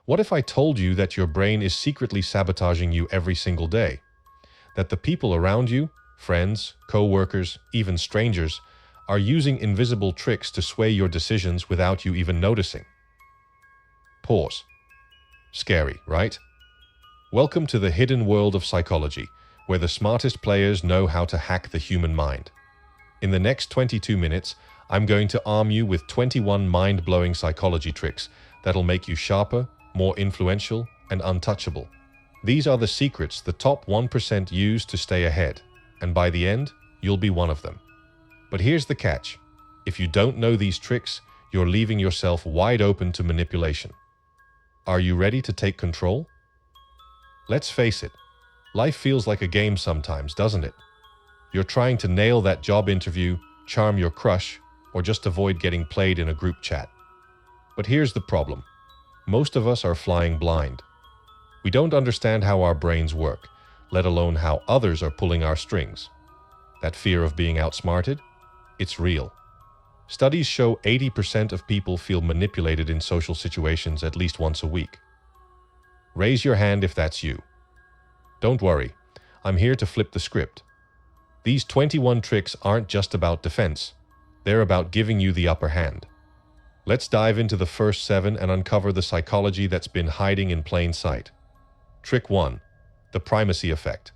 What if I told you that your brain is secretly sabotaging you every single day? That the people around you, friends, co-workers, even strangers, are using invisible tricks to sway your decisions without you even noticing? Pause. Scary, right? Welcome to the hidden world of psychology, where the smartest players know how to hack the human mind. In the next 22 minutes, I'm going to arm you with 21 mind-blowing psychology tricks that'll make you sharper, more influential, and untouchable. These are the secrets the top 1% use to stay ahead, and by the end, you'll be one of them. But here's the catch. If you don't know these tricks, you're leaving yourself wide open to manipulation. Are you ready to take control? Let's face it, life feels like a game sometimes, doesn't it? You're trying to nail that job interview, charm your crush, or just avoid getting played in a group chat. But here's the problem. Most of us are flying blind. We don't understand how our brains work, let alone how others are pulling our strings. That fear of being outsmarted? It's real. Studies show 80% of people feel manipulated in social situations at least once a week. Raise your hand if that's you. Don't worry, I'm here to flip the script. These 21 tricks aren't just about defense. They're about giving you the upper hand. Let's dive into the first 7 and uncover the psychology that's been hiding in plain sight. Trick 1. The Primacy Effect.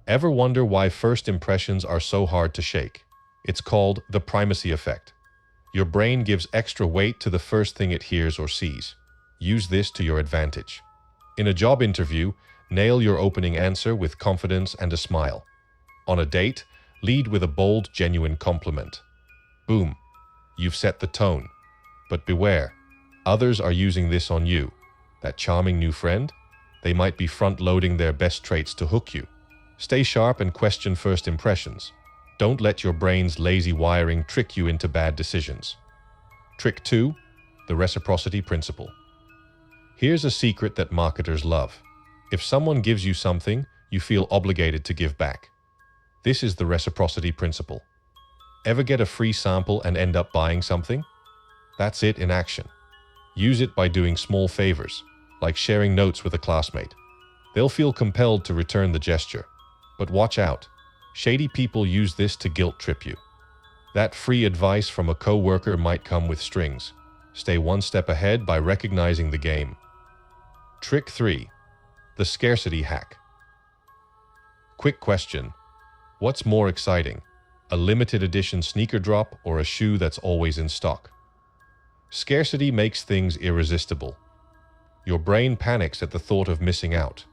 Ever wonder why first impressions are so hard to shake? It's called the Primacy Effect. Your brain gives extra weight to the first thing it hears or sees. Use this to your advantage. In a job interview, nail your opening answer with confidence and a smile. On a date, lead with a bold, genuine compliment. Boom, you've set the tone. But beware, others are using this on you. That charming new friend? They might be front-loading their best traits to hook you. Stay sharp and question first impressions. Don't let your brain's lazy wiring trick you into bad decisions. Trick 2. The Reciprocity Principle. Here's a secret that marketers love. If someone gives you something, you feel obligated to give back. This is the Reciprocity Principle. Ever get a free sample and end up buying something? That's it in action. Use it by doing small favors, like sharing notes with a classmate. They'll feel compelled to return the gesture. But watch out. Shady people use this to guilt trip you. That free advice from a co-worker might come with strings. Stay one step ahead by recognizing the game. Trick 3. The Scarcity Hack. Quick question. What's more exciting? A limited edition sneaker drop or a shoe that's always in stock? Scarcity makes things irresistible. Your brain panics at the thought of missing out.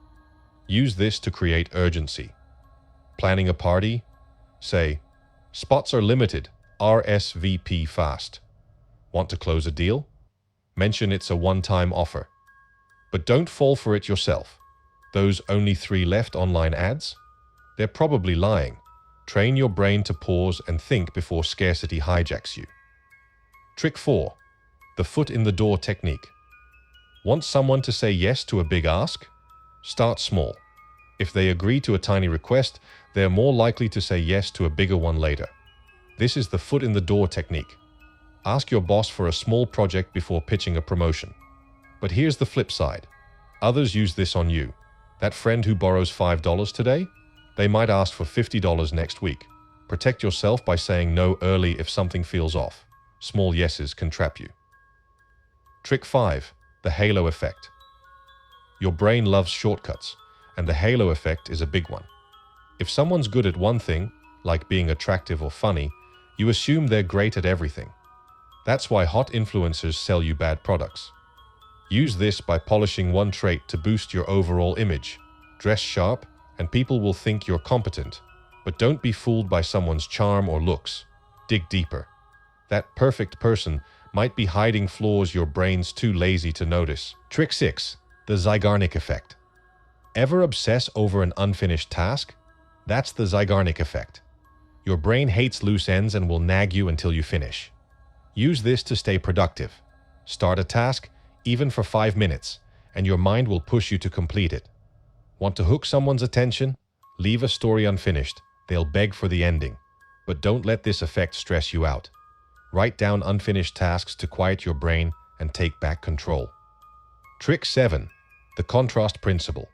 Use this to create urgency. Planning a party? Say, spots are limited, RSVP fast. Want to close a deal? Mention it's a one-time offer. But don't fall for it yourself. Those only 3 left online ads? They're probably lying. Train your brain to pause and think before scarcity hijacks you. Trick 4. The foot in the door technique. Want someone to say yes to a big ask? Start small. If they agree to a tiny request, they're more likely to say yes to a bigger one later. This is the foot in the door technique. Ask your boss for a small project before pitching a promotion. But here's the flip side. Others use this on you. That friend who borrows $5 today? They might ask for $50 next week. Protect yourself by saying no early if something feels off. Small yeses can trap you. Trick 5. The Halo Effect. Your brain loves shortcuts, and the halo effect is a big one. If someone's good at one thing, like being attractive or funny, you assume they're great at everything. That's why hot influencers sell you bad products. Use this by polishing one trait to boost your overall image. Dress sharp, and people will think you're competent. But don't be fooled by someone's charm or looks. Dig deeper. That perfect person might be hiding flaws your brain's too lazy to notice. Trick 6. The Zeigarnik Effect. Ever obsess over an unfinished task? That's the Zeigarnik Effect. Your brain hates loose ends and will nag you until you finish. Use this to stay productive. Start a task, even for 5 minutes, and your mind will push you to complete it. Want to hook someone's attention? Leave a story unfinished. They'll beg for the ending. But don't let this effect stress you out. Write down unfinished tasks to quiet your brain and take back control. Trick 7. The contrast principle.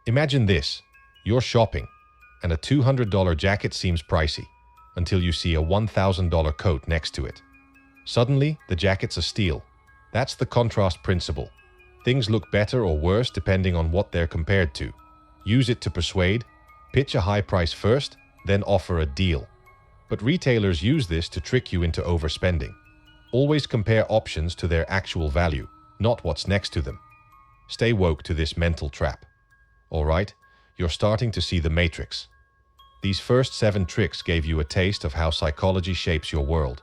Imagine this. You're shopping, and a $200 jacket seems pricey, until you see a $1,000 coat next to it. Suddenly, the jacket's a steal. That's the contrast principle. Things look better or worse depending on what they're compared to. Use it to persuade, pitch a high price first, then offer a deal. But retailers use this to trick you into overspending. Always compare options to their actual value, not what's next to them. Stay woke to this mental trap. Alright, you're starting to see the matrix. These first 7 tricks gave you a taste of how psychology shapes your world.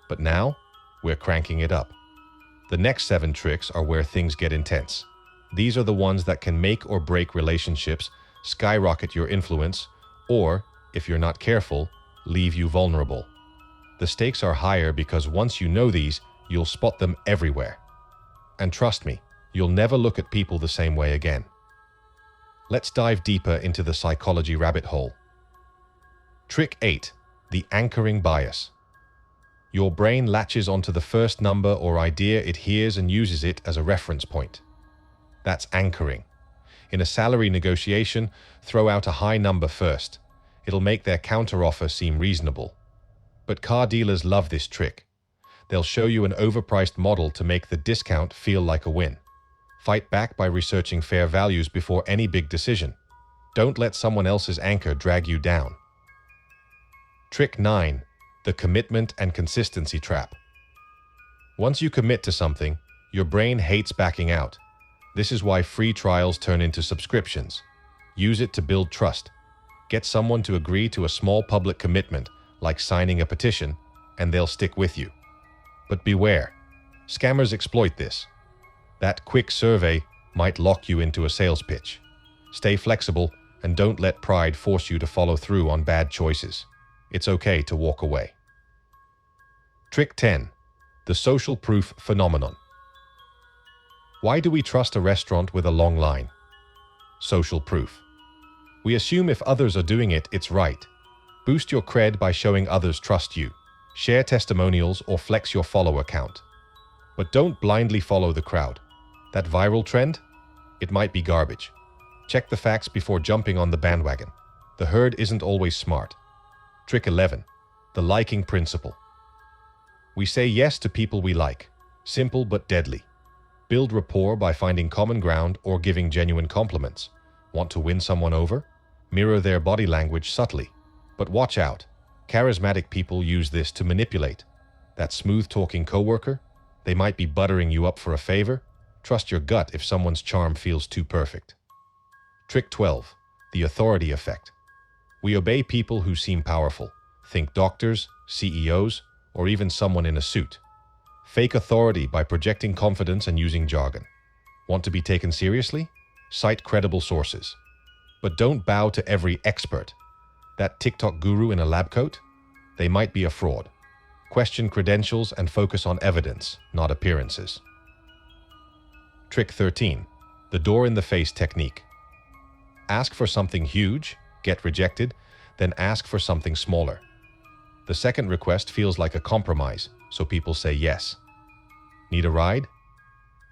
But now, we're cranking it up. The next 7 tricks are where things get intense. These are the ones that can make or break relationships, skyrocket your influence, or, if you're not careful, leave you vulnerable. The stakes are higher because once you know these, you'll spot them everywhere. And trust me, you'll never look at people the same way again. Let's dive deeper into the psychology rabbit hole. Trick 8. The anchoring bias. Your brain latches onto the first number or idea it hears and uses it as a reference point. That's anchoring. In a salary negotiation, throw out a high number first. It'll make their counteroffer seem reasonable. But car dealers love this trick. They'll show you an overpriced model to make the discount feel like a win. Fight back by researching fair values before any big decision. Don't let someone else's anchor drag you down. Trick 9. The commitment and consistency trap. Once you commit to something, your brain hates backing out. This is why free trials turn into subscriptions. Use it to build trust. Get someone to agree to a small public commitment, like signing a petition, and they'll stick with you. But beware. Scammers exploit this. That quick survey might lock you into a sales pitch. Stay flexible and don't let pride force you to follow through on bad choices. It's okay to walk away. Trick 10. The social proof phenomenon. Why do we trust a restaurant with a long line? Social proof. We assume if others are doing it, it's right. Boost your cred by showing others trust you. Share testimonials or flex your follower count. But don't blindly follow the crowd. That viral trend? It might be garbage. Check the facts before jumping on the bandwagon. The herd isn't always smart. Trick 11. The liking principle. We say yes to people we like. Simple but deadly. Build rapport by finding common ground or giving genuine compliments. Want to win someone over? Mirror their body language subtly. But watch out. Charismatic people use this to manipulate. That smooth-talking coworker? They might be buttering you up for a favor. Trust your gut if someone's charm feels too perfect. Trick 12. The authority effect. We obey people who seem powerful. Think doctors, CEOs, or even someone in a suit. Fake authority by projecting confidence and using jargon. Want to be taken seriously? Cite credible sources. But don't bow to every expert. That TikTok guru in a lab coat? They might be a fraud. Question credentials and focus on evidence, not appearances. Trick 13. The door-in-the-face technique. Ask for something huge, get rejected, then ask for something smaller. The second request feels like a compromise, so people say yes. Need a ride?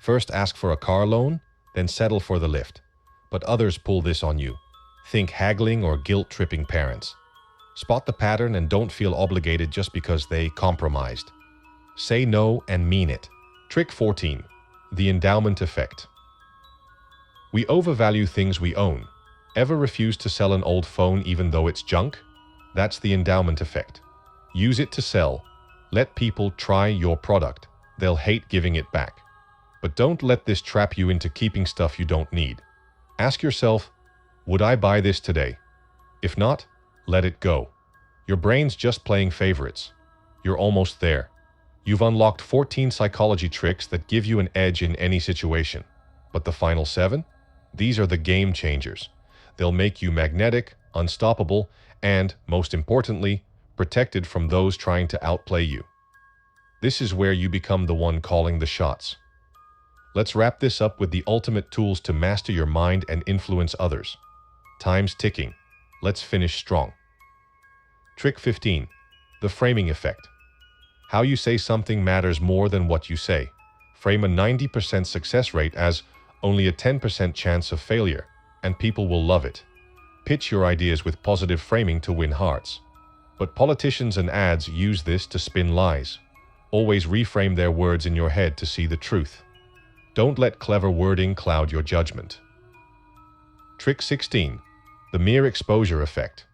First ask for a car loan, then settle for the lift. But others pull this on you. Think haggling or guilt-tripping parents. Spot the pattern and don't feel obligated just because they compromised. Say no and mean it. Trick 14. The endowment effect. We overvalue things we own. Ever refuse to sell an old phone even though it's junk? That's the endowment effect. Use it to sell. Let people try your product. They'll hate giving it back. But don't let this trap you into keeping stuff you don't need. Ask yourself, would I buy this today? If not, let it go. Your brain's just playing favorites. You're almost there. You've unlocked 14 psychology tricks that give you an edge in any situation. But the final 7? These are the game changers. They'll make you magnetic, unstoppable, and, most importantly, protected from those trying to outplay you. This is where you become the one calling the shots. Let's wrap this up with the ultimate tools to master your mind and influence others. Time's ticking. Let's finish strong. Trick 15. The framing effect. How you say something matters more than what you say. Frame a 90% success rate as only a 10% chance of failure, and people will love it. Pitch your ideas with positive framing to win hearts. But politicians and ads use this to spin lies. Always reframe their words in your head to see the truth. Don't let clever wording cloud your judgment. Trick 16. The mere exposure effect.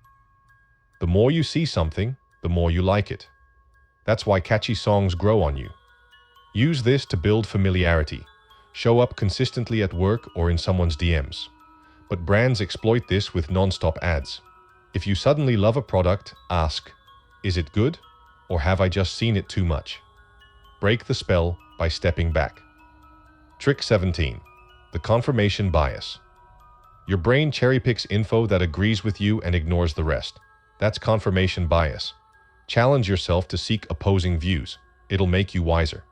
The more you see something, the more you like it. That's why catchy songs grow on you. Use this to build familiarity. Show up consistently at work or in someone's DMs. But brands exploit this with non-stop ads. If you suddenly love a product, ask, is it good? Or have I just seen it too much? Break the spell by stepping back. Trick 17. The confirmation bias. Your brain cherry-picks info that agrees with you and ignores the rest. That's confirmation bias. Challenge yourself to seek opposing views. It'll make you wiser.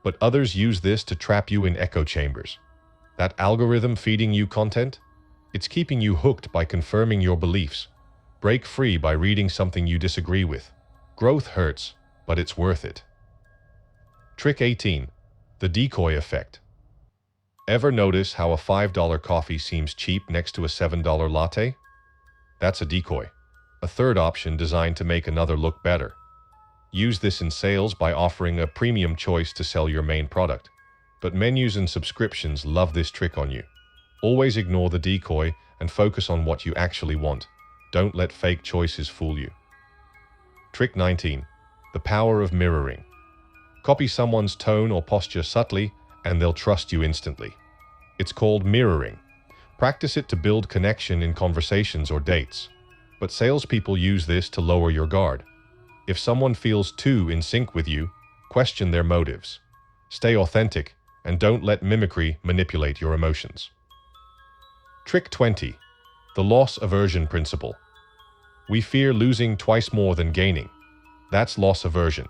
But others use this to trap you in echo chambers. That algorithm feeding you content? It's keeping you hooked by confirming your beliefs. Break free by reading something you disagree with. Growth hurts, but it's worth it. Trick 18. The Decoy Effect. Ever notice how a $5 coffee seems cheap next to a $7 latte? That's a decoy. A third option designed to make another look better. Use this in sales by offering a premium choice to sell your main product. But menus and subscriptions love this trick on you. Always ignore the decoy and focus on what you actually want. Don't let fake choices fool you. Trick 19. The power of mirroring. Copy someone's tone or posture subtly, and they'll trust you instantly. It's called mirroring. Practice it to build connection in conversations or dates. But salespeople use this to lower your guard. If someone feels too in sync with you, question their motives. Stay authentic, and don't let mimicry manipulate your emotions. Trick 20. The loss aversion principle. We fear losing twice more than gaining. That's loss aversion.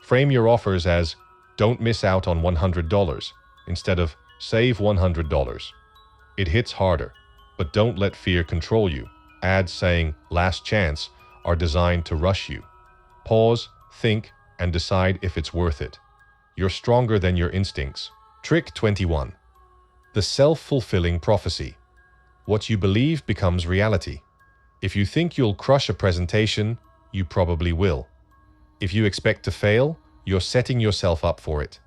Frame your offers as, don't miss out on $100, instead of, save $100. It hits harder, but don't let fear control you. Ads saying, last chance, are designed to rush you. Pause, think, and decide if it's worth it. You're stronger than your instincts. Trick 21. The self-fulfilling prophecy. What you believe becomes reality. If you think you'll crush a presentation, you probably will. If you expect to fail, you're setting yourself up for it.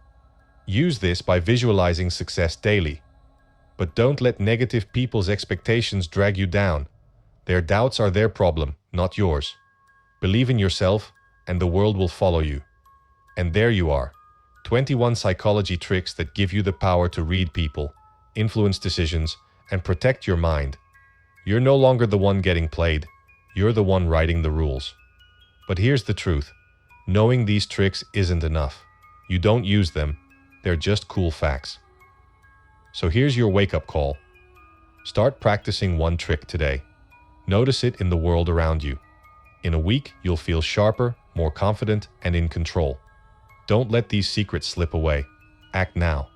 Use this by visualizing success daily. But don't let negative people's expectations drag you down. Their doubts are their problem, not yours. Believe in yourself, and the world will follow you. And there you are. 21 psychology tricks that give you the power to read people, influence decisions, and protect your mind. You're no longer the one getting played. You're the one writing the rules. But here's the truth. Knowing these tricks isn't enough. You don't use them. They're just cool facts. So here's your wake-up call. Start practicing one trick today. Notice it in the world around you. In a week, you'll feel sharper, more confident, and in control. Don't let these secrets slip away. Act now.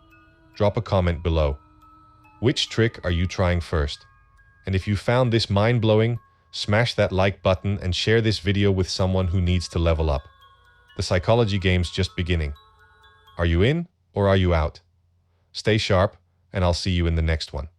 Drop a comment below. Which trick are you trying first? And if you found this mind-blowing, smash that like button and share this video with someone who needs to level up. The psychology game's just beginning. Are you in or are you out? Stay sharp, and I'll see you in the next one.